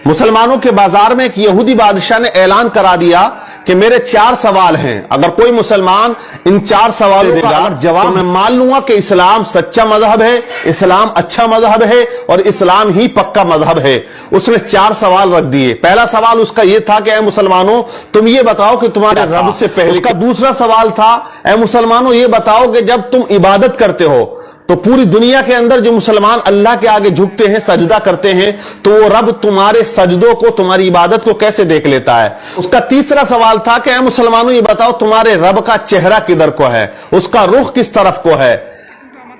मुसलमानों के बाजार में एक यहूदी बादशाह ने ऐलान करा दिया कि मेरे 4 सवाल हैं, अगर कोई मुसलमान इन 4 सवालों का जवाब, मैं मान लूंगा कि इस्लाम सच्चा मजहब है, इस्लाम अच्छा मजहब है और इस्लाम ही पक्का मजहब है। उसने 4 सवाल रख दिए। पहला सवाल उसका यह था कि ऐ मुसलमानों, तुम ये बताओ कि तुम्हारे रब से पहले। उसका दूसरा सवाल था, ऐ मुसलमानों ये बताओ कि जब तुम इबादत करते हो तो पूरी दुनिया के अंदर जो मुसलमान अल्लाह के आगे झुकते हैं, सजदा करते हैं, तो वो रब तुम्हारे सजदों को, तुम्हारी इबादत को कैसे देख लेता है। उसका तीसरा सवाल था कि ऐ मुसलमानों ये बताओ तुम्हारे रब का चेहरा किधर को है, उसका रुख किस तरफ को है।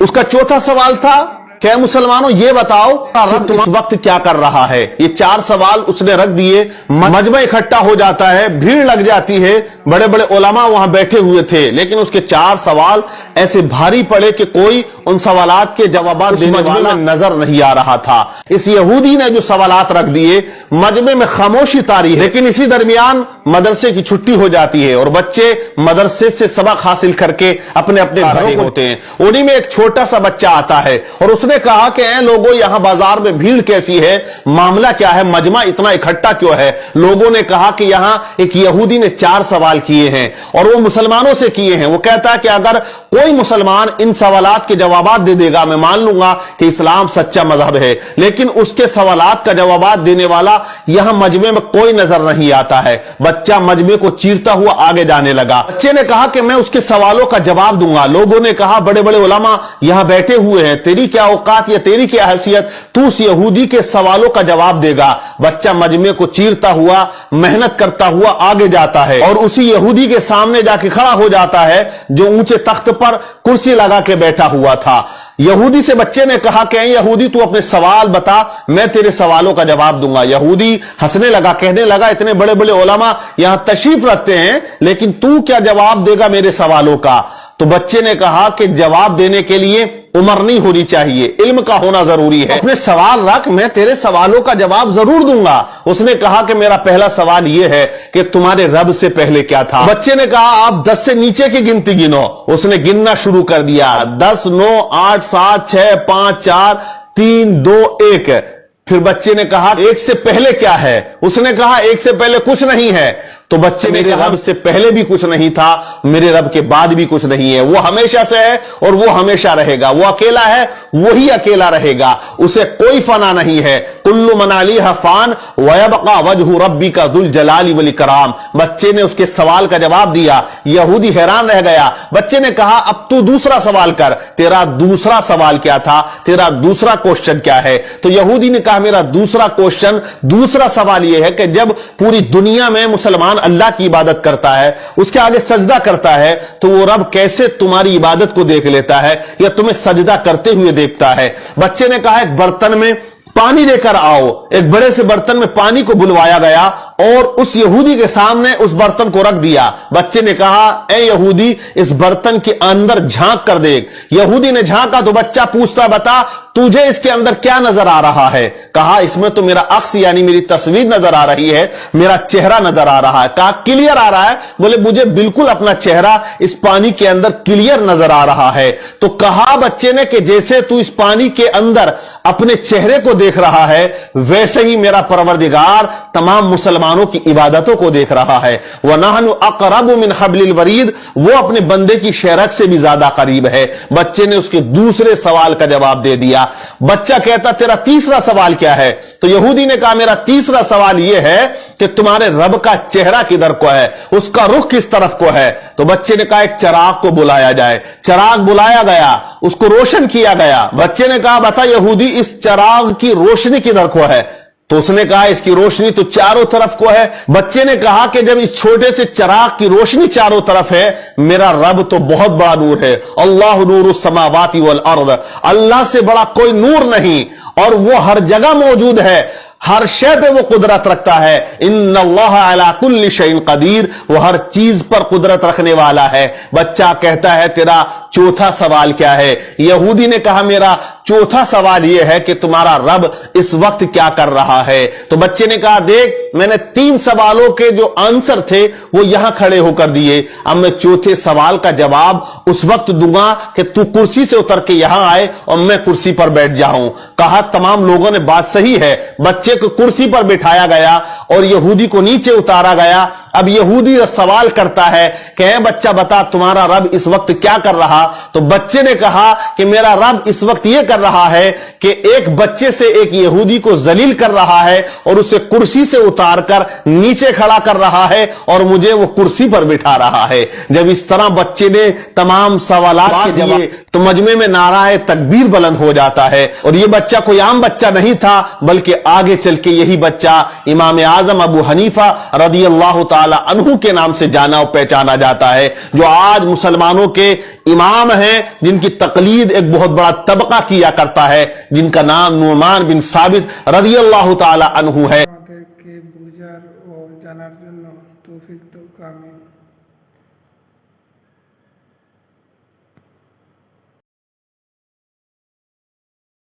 उसका चौथा सवाल था कि ऐ मुसलमानों ये बताओ रब इस वक्त क्या कर रहा है। ये 4 सवाल उसने रख दिए। मजमा इकट्ठा हो जाता है, भीड़ लग जाती है, बड़े बड़े उलमा वहां बैठे हुए थे, लेकिन उसके 4 सवाल ऐसे भारी पड़े कि कोई उन सवालात के जवाब देने वाला नजर नहीं आ रहा था। इस यहूदी ने जो सवालात रख दिए, मजमे में खामोशी तारी है। लेकिन इसी दरमियान मदरसे की छुट्टी हो जाती है और बच्चे मदरसे से सबक हासिल करके अपने अपने घरों होते हैं। उन्हीं में एक छोटा सा बच्चा आता है और उसने कहा कि ऐ लोगों, यहां बाजार में भीड़ कैसी है, मामला क्या है, मजमा इतना इकट्ठा क्यों है। लोगों ने कहा कि यहां एक यहूदी ने 4 सवाल किए हैं और वो मुसलमानों से किए हैं। वो कहता है कि अगर कोई मुसलमान इन सवालात के जवाब दे देगा, मैं मान लूंगा कि इस्लाम सच्चा मजहब है, लेकिन उसके सवालात का जवाब देने वाला यहां मजमे में कोई नजर नहीं आता है। बच्चा मजमे को चीरता हुआ आगे जाने लगा। बच्चे ने कहा कि मैं उसके सवालों का जवाब दूंगा। लोगों ने कहा बड़े बड़े उलमा यहां बैठे हुए हैं, तेरी क्या औकात या तेरी क्या हैसियत, तू उस यहूदी के सवालों का जवाब देगा। बच्चा मजमे को चीरता हुआ, मेहनत करता हुआ आगे जाता है और उसी यहूदी के सामने जाके खड़ा हो जाता है जो ऊंचे तख्त पर कुर्सी लगा के बैठा हुआ था। यहूदी से बच्चे ने कहा कि यहूदी तू अपने सवाल बता, मैं तेरे सवालों का जवाब दूंगा। यहूदी हंसने लगा, कहने लगा इतने बड़े बड़े उलमा यहां तशरीफ रखते हैं, लेकिन तू क्या जवाब देगा मेरे सवालों का। तो बच्चे ने कहा कि जवाब देने के लिए उम्र नहीं होनी चाहिए, इल्म का होना जरूरी है। अपने सवाल रख, मैं तेरे सवालों का जवाब जरूर दूंगा। उसने कहा कि मेरा पहला सवाल यह है कि तुम्हारे रब से पहले क्या था। बच्चे ने कहा आप 10 से नीचे की गिनती गिनो। उसने गिनना शुरू कर दिया, 10, 9, 8, 7, 6, 5, 4, 3, 2, 1। फिर बच्चे ने कहा 1 से पहले क्या है। उसने कहा 1 से पहले कुछ नहीं है। तो बच्चे ने कहा रब से पहले भी कुछ नहीं था, मेरे रब के बाद भी कुछ नहीं है। वो हमेशा से है और वो हमेशा रहेगा। वो अकेला है, वही अकेला रहेगा, उसे कोई फना नहीं है। कुल्लु मन अलैहा फान व यबका वजहु रब्बिका जुल जलाली वल इकराम। बच्चे ने उसके सवाल का जवाब दिया। यहूदी हैरान रह गया। बच्चे ने कहा अब तू दूसरा सवाल कर, तेरा दूसरा सवाल क्या था, तेरा दूसरा क्वेश्चन क्या है। तो यहूदी ने कहा मेरा दूसरा क्वेश्चन, दूसरा सवाल यह है कि जब पूरी दुनिया में मुसलमान अल्लाह की इबादत करता है, उसके आगे सजदा करता है, तो वो रब कैसे तुम्हारी इबादत को देख लेता है या तुम्हें सजदा करते हुए देखता है। बच्चे ने कहा एक बर्तन में पानी लेकर आओ। एक बड़े से बर्तन में पानी को बुलवाया गया और उस यहूदी के सामने उस बर्तन को रख दिया। बच्चे ने कहा ए यहूदी, इस बर्तन के अंदर झांक कर देख। यहूदी ने झांका तो बच्चा पूछता बता तुझे इसके अंदर क्या नजर आ रहा है। कहा इसमें तो मेरा अक्स यानी मेरी तस्वीर नजर आ रही है, मेरा चेहरा नजर आ रहा है। कहा क्लियर आ रहा है। बोले मुझे बिल्कुल अपना चेहरा इस पानी के अंदर क्लियर नजर आ रहा है। तो कहा बच्चे ने कि जैसे तू इस पानी के अंदर अपने चेहरे को देख रहा है, वैसे ही मेरा परवरदिगार तमाम मुसलमानों की इबादतों को देख रहा है। व नहनु अक़रबु मिन हब्लिल वरीद, वो अपने बंदे की शेरक से भी ज्यादा करीब है। बच्चे ने उसके दूसरे सवाल का जवाब दे दिया। बच्चा कहता तेरा तीसरा सवाल क्या है। तो यहूदी ने कहा मेरा तीसरा सवाल यह है कि तुम्हारे रब का चेहरा किधर को है, उसका रुख किस तरफ को है। तो बच्चे ने कहा एक चिराग को बुलाया जाए। चिराग बुलाया गया, उसको रोशन किया गया। बच्चे ने कहा बता यहूदी इस चिराग की रोशनी किधर को है। तो उसने कहा इसकी रोशनी तो चारों तरफ को है। बच्चे ने कहा कि जब इस छोटे से चिराग की रोशनी चारों तरफ है, मेरा रब तो बहुत बड़ा नूर है। अल्लाह नूरुस समावाति वल अर्द, अल्लाह से बड़ा कोई नूर नहीं और वो हर जगह मौजूद है, हर शय पे वो कुदरत रखता है। इन्नल्लाह अला कुल्ली शैइन कदीर, वो हर चीज पर कुदरत रखने वाला है। बच्चा कहता है तेरा चौथा सवाल क्या है? यहूदी ने कहा मेरा चौथा सवाल यह है कि तुम्हारा रब इस वक्त क्या कर रहा है? तो बच्चे ने कहा देख, मैंने 3 सवालों के जो आंसर थे वो यहां खड़े होकर दिए, अब मैं चौथे सवाल का जवाब उस वक्त दूंगा कि तू कुर्सी से उतर के यहां आए और मैं कुर्सी पर बैठ जाऊं। कहा तमाम लोगों ने बात सही है। बच्चे को कुर्सी पर बिठाया गया और यहूदी को नीचे उतारा गया। अब यहूदी सवाल करता है कि बच्चा बता तुम्हारा रब इस वक्त क्या कर रहा? तो बच्चे ने कहा कि मेरा रब इस वक्त यह कर रहा है कि एक बच्चे से एक यहूदी को जलील कर रहा है और उसे कुर्सी से उतारकर नीचे खड़ा कर रहा है और मुझे वो कुर्सी पर बिठा रहा है। जब इस तरह बच्चे ने तमाम सवालात दिए तो मजमे में नाराए तकबीर बुलंद हो जाता है। और ये बच्चा कोई आम बच्चा नहीं था, बल्कि आगे चल के यही बच्चा इमाम आजम अबू हनीफा रदियल्लाहु ताला अन्हु के नाम से जाना और पहचाना जाता है, जो आज मुसलमानों के इमाम हैं, जिनकी तकलीद एक बहुत बड़ा तबका किया करता है, जिनका नाम नुमान बिन साबित रदियल्लाहु ताला अन्हु है। আমাদেরকে বোঝার ও জানার জন্য তৌফিক দাও, আমিন।